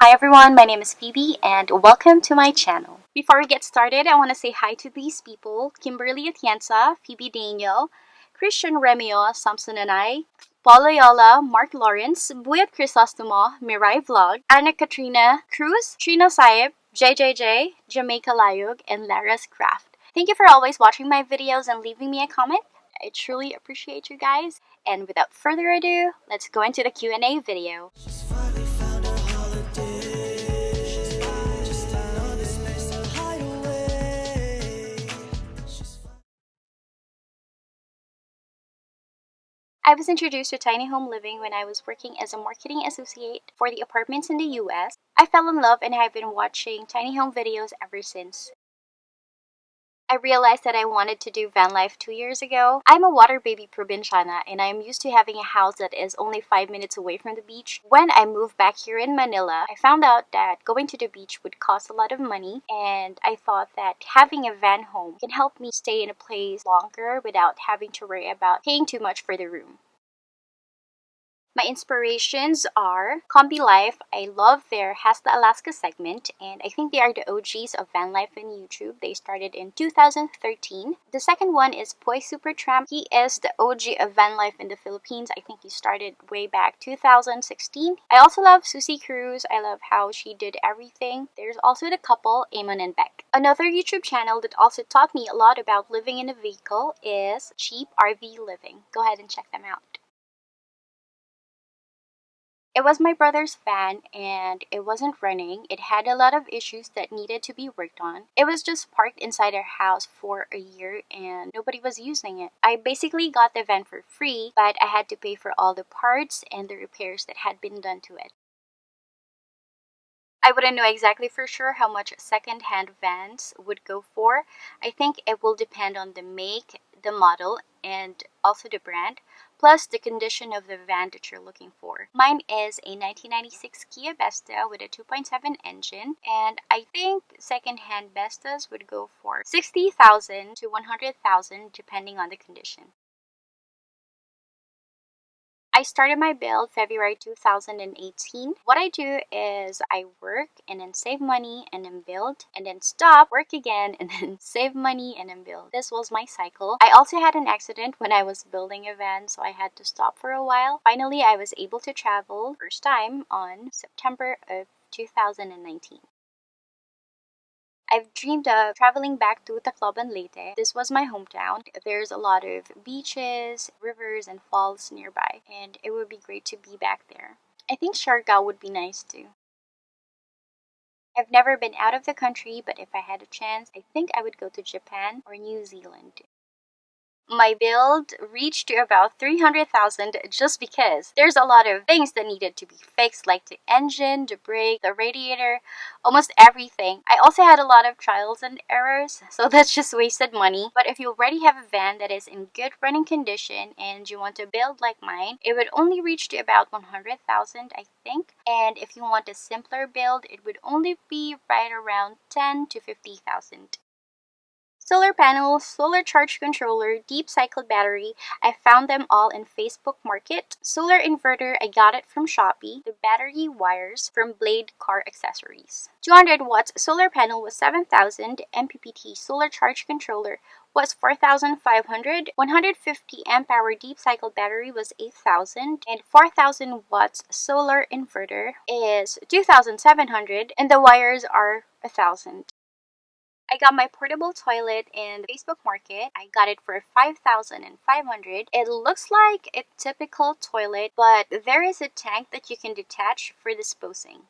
Hi everyone, my name is Phoebe and welcome to my channel. Before we get started, I want to say hi to these people: Kimberly Atienza, Phoebe Daniel, Christian Remio, Samson and I, Paul Loyola, Mark Lawrence, Buyat Crisostomo, Mirai Vlog, Anna Katrina Cruz, Trina Saib, JJJ, Jamaica Layug, and Lara's Craft. Thank you for always watching my videos and leaving me a comment. I truly appreciate you guys. And without further ado, let's go into the Q&A video. I was introduced to tiny home living when I was working as a marketing associate for the apartments in the US. I fell in love and have been watching tiny home videos ever since. I realized that I wanted to do van life 2 years ago. I'm a water baby provinciana and I'm used to having a house that is only 5 minutes away from the beach. When I moved back here in Manila, I found out that going to the beach would cost a lot of money, and I thought that having a van home can help me stay in a place longer without having to worry about paying too much for the room. My inspirations are Combi Life. I love their Has the Alaska segment, and I think they are the OGs of van life in YouTube. They started in 2013. The second one is Poy Supertramp. He is the OG of van life in the Philippines. I think he started way back 2016. I also love Susie Cruz. I love how she did everything. There's also the couple, Amon and Beck. Another YouTube channel that also taught me a lot about living in a vehicle is Cheap RV Living. Go ahead and check them out. It was my brother's van and it wasn't running. It had a lot of issues that needed to be worked on. It was just parked inside our house for a year and nobody was using it. I basically got the van for free, but I had to pay for all the parts and the repairs that had been done to it. I wouldn't know exactly for sure how much second-hand vans would go for. I think it will depend on the make, the model, and also the brand, plus the condition of the van that you're looking for. Mine is a 1996 Kia Vesta with a 2.7 engine, and I think second-hand Vestas would go for 60,000 to 100,000 depending on the condition. I started my build February 2018. What I do is I work and then save money and then build and then stop, work again and then save money and then build. This was my cycle. I also had an accident when I was building a van, so I had to stop for a while. Finally, I was able to travel first time on September of 2019. I've dreamed of traveling back to Tacloban, Leyte. This was my hometown. There's a lot of beaches, rivers, and falls nearby, and it would be great to be back there. I think Siargao would be nice too. I've never been out of the country, but if I had a chance, I think I would go to Japan or New Zealand. My build reached to about 300,000 just because there's a lot of things that needed to be fixed, like the engine, the brake, the radiator, almost everything. I also had a lot of trials and errors, so that's just wasted money. But if you already have a van that is in good running condition and you want to build like mine, it would only reach to about 100,000, I think. And if you want a simpler build, it would only be right around 10 to 50,000. Solar panels, solar charge controller, deep cycle battery, I found them all in Facebook Market. Solar inverter, I got it from Shopee. The battery wires from Blade Car Accessories. 200 watts solar panel was 7,000. MPPT solar charge controller was 4,500. 150 amp hour deep cycle battery was 8,000. And 4,000 watts solar inverter is 2,700. And the wires are 1,000. I got my portable toilet in the Facebook Market. I got it for 5,500. It looks like a typical toilet, but there is a tank that you can detach for disposing.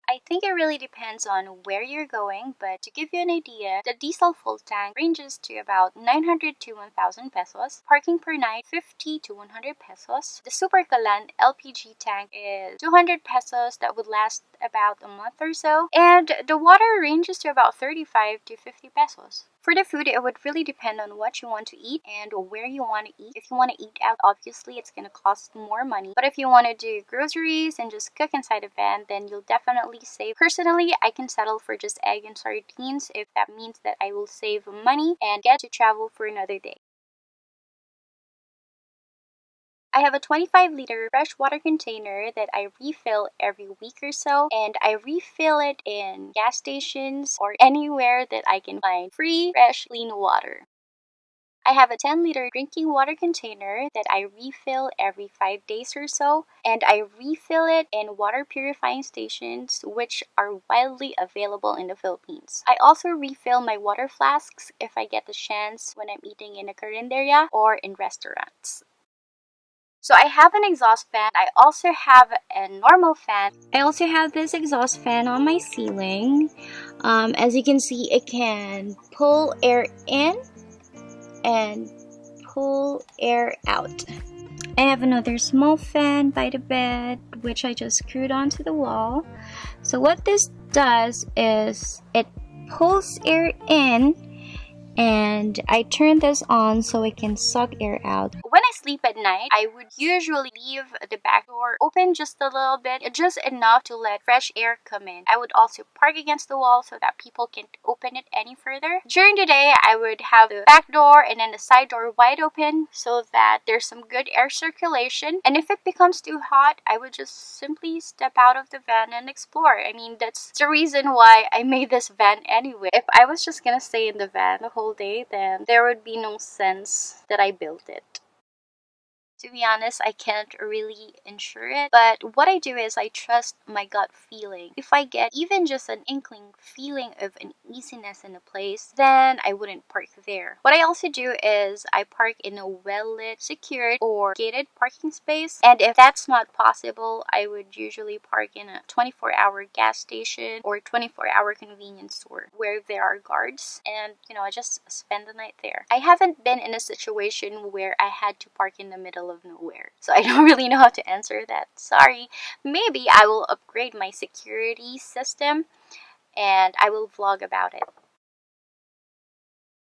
I think it really depends on where you're going, but to give you an idea, the diesel full tank ranges to about 900 to 1,000 pesos. Parking per night, 50 to 100 pesos. The Super Galan LPG tank is 200 pesos. That would last about a month or so. And the water ranges to about 35 to 50 pesos. For the food, it would really depend on what you want to eat and where you want to eat. If you want to eat out, obviously it's going to cost more money. But if you want to do groceries and just cook inside a van, then you'll definitely save. Personally, I can settle for just egg and sardines if that means that I will save money and get to travel for another day. I have a 25-liter freshwater container that I refill every week or so, and I refill it in gas stations or anywhere that I can find free, fresh, clean water. I have a 10-liter drinking water container that I refill every 5 days or so, and I refill it in water purifying stations which are widely available in the Philippines. I also refill my water flasks if I get the chance when I'm eating in a carinderia or in restaurants. So I have an exhaust fan. I also have a normal fan. I also have this exhaust fan on my ceiling. As you can see, it can pull air in and pull air out. I have another small fan by the bed which I just screwed onto the wall. So what this does is it pulls air in, and I turn this on so it can suck air out. When I sleep at night, I would usually leave the back door open just a little bit, just enough to let fresh air come in. I would also park against the wall so that people can't open it any further. During the day, I would have the back door and then the side door wide open so that there's some good air circulation. And if it becomes too hot, I would just simply step out of the van and explore. I mean, that's the reason why I made this van anyway. If I was just gonna stay in the van the whole day, then there would be no sense that I built it. To be honest, I can't really ensure it, but what I do is I trust my gut feeling. If I get even just an inkling feeling of uneasiness in a place, then I wouldn't park there. What I also do is I park in a well-lit, secured, or gated parking space, and if that's not possible, I would usually park in a 24-hour gas station or 24-hour convenience store where there are guards, and I just spend the night there. I haven't been in a situation where I had to park in the middle of nowhere, so I don't really know how to answer that. Sorry. Maybe I will upgrade my security system and I will vlog about it.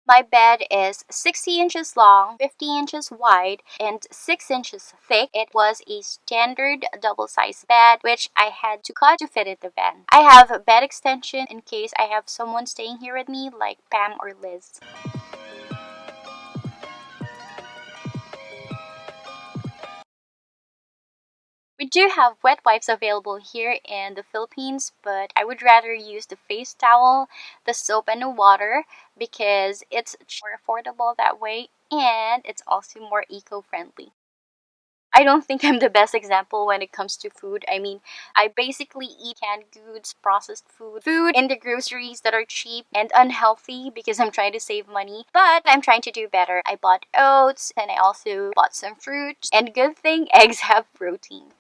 My bed is 60 inches long, 50 inches wide, and 6 inches thick. It was a standard double-sized bed, which I had to cut to fit in the van. I have a bed extension in case I have someone staying here with me, like Pam or Liz. We do have wet wipes available here in the Philippines, but I would rather use the face towel, the soap, and the water because it's more affordable that way, and it's also more eco-friendly. I don't think I'm the best example when it comes to food. I mean, I basically eat canned goods, processed food in the groceries that are cheap and unhealthy because I'm trying to save money, but I'm trying to do better. I bought oats and I also bought some fruit, and good thing eggs have protein.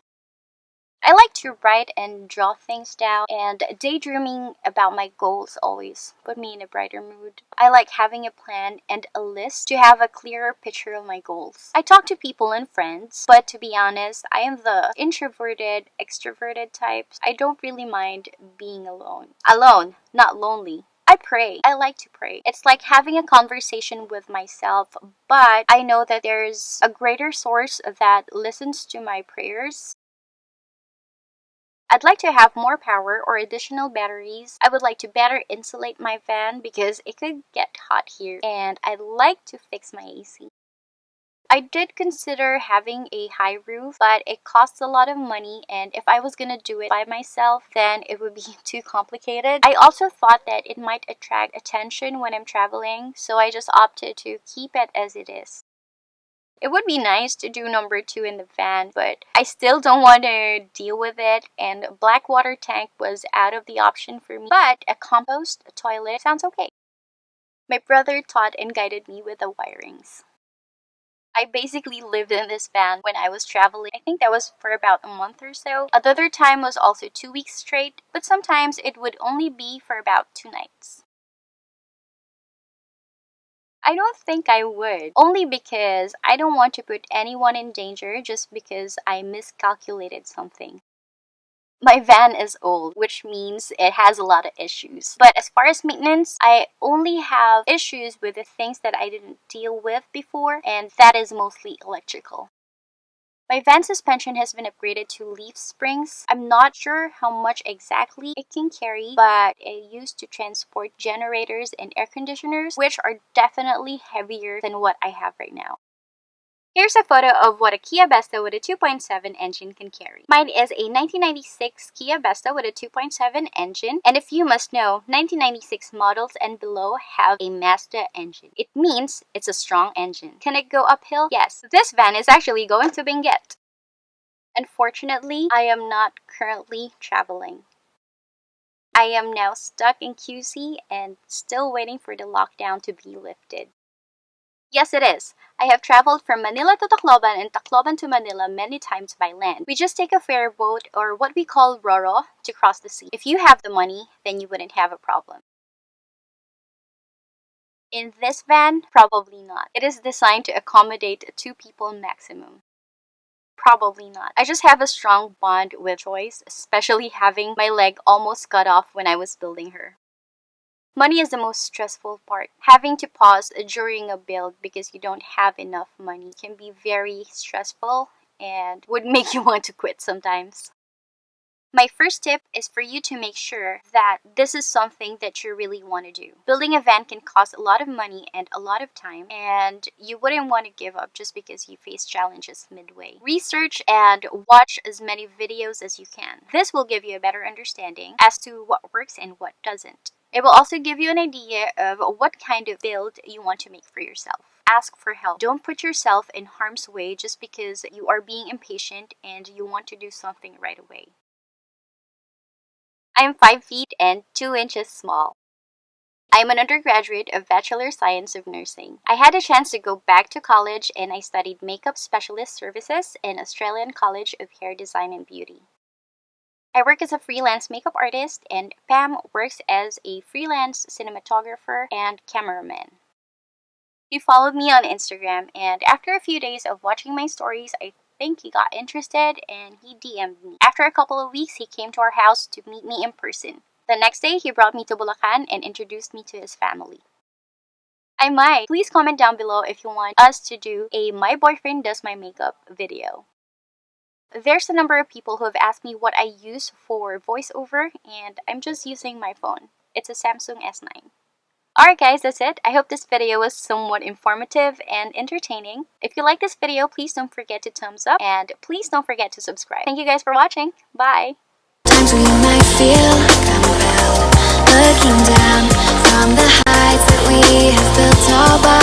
I like to write and draw things down, and daydreaming about my goals always put me in a brighter mood. I like having a plan and a list to have a clearer picture of my goals. I talk to people and friends, but to be honest, I am the introverted, extroverted type. I don't really mind being alone. Alone, not lonely. I pray. I like to pray. It's like having a conversation with myself, but I know that there's a greater source that listens to my prayers. I'd like to have more power or additional batteries. I would like to better insulate my van because it could get hot here, and I'd like to fix my AC. I did consider having a high roof, but it costs a lot of money, and if I was gonna do it by myself, then it would be too complicated. I also thought that it might attract attention when I'm traveling, so I just opted to keep it as it is. It would be nice to do number 2 in the van, but I still don't want to deal with it, and a black water tank was out of the option for me, but a compost toilet sounds okay. My brother taught and guided me with the wirings. I basically lived in this van when I was traveling. I think that was for about a month or so. Another time was also 2 weeks straight, but sometimes it would only be for about 2 nights. I don't think I would, only because I don't want to put anyone in danger just because I miscalculated something. My van is old, which means it has a lot of issues. But as far as maintenance, I only have issues with the things that I didn't deal with before, and that is mostly electrical. My van suspension has been upgraded to leaf springs. I'm not sure how much exactly it can carry, but it used to transport generators and air conditioners, which are definitely heavier than what I have right now. Here's a photo of what a Kia Vesta with a 2.7 engine can carry. Mine is a 1996 Kia Vesta with a 2.7 engine, and if you must know, 1996 models and below have a Mazda engine. It means it's a strong engine. Can it go uphill? Yes. This van is actually going to Benguet. Unfortunately, I am not currently traveling. I am now stuck in QC and still waiting for the lockdown to be lifted. Yes, it is. I have traveled from Manila to Tacloban and Tacloban to Manila many times by land. We just take a ferry boat, or what we call Roro, to cross the sea. If you have the money, then you wouldn't have a problem. In this van, probably not. It is designed to accommodate 2 people maximum. Probably not. I just have a strong bond with Joyce, especially having my leg almost cut off when I was building her. Money is the most stressful part. Having to pause during a build because you don't have enough money can be very stressful and would make you want to quit sometimes. My first tip is for you to make sure that this is something that you really want to do. Building a van can cost a lot of money and a lot of time, and you wouldn't want to give up just because you face challenges midway. Research and watch as many videos as you can. This will give you a better understanding as to what works and what doesn't. It will also give you an idea of what kind of build you want to make for yourself. Ask for help. Don't put yourself in harm's way just because you are being impatient and you want to do something right away. I am 5 feet and 2 inches small. I am an undergraduate of Bachelor Science of Nursing. I had a chance to go back to college and I studied Makeup Specialist Services in Australian College of Hair Design and Beauty. I work as a freelance makeup artist and Pam works as a freelance cinematographer and cameraman. He followed me on Instagram and after a few days of watching my stories, I think he got interested and he DM'd me. After a couple of weeks, he came to our house to meet me in person. The next day, he brought me to Bulacan and introduced me to his family. I might. Please comment down below if you want us to do a My Boyfriend Does My Makeup video. There's a number of people who have asked me what I use for voiceover and I'm just using my phone. It's a Samsung S9. Alright guys, that's it. I hope this video was somewhat informative and entertaining. If you like this video, please don't forget to thumbs up and please don't forget to subscribe. Thank you guys for watching. Bye! Times we might feel compelled, looking down from the heights that we have built all by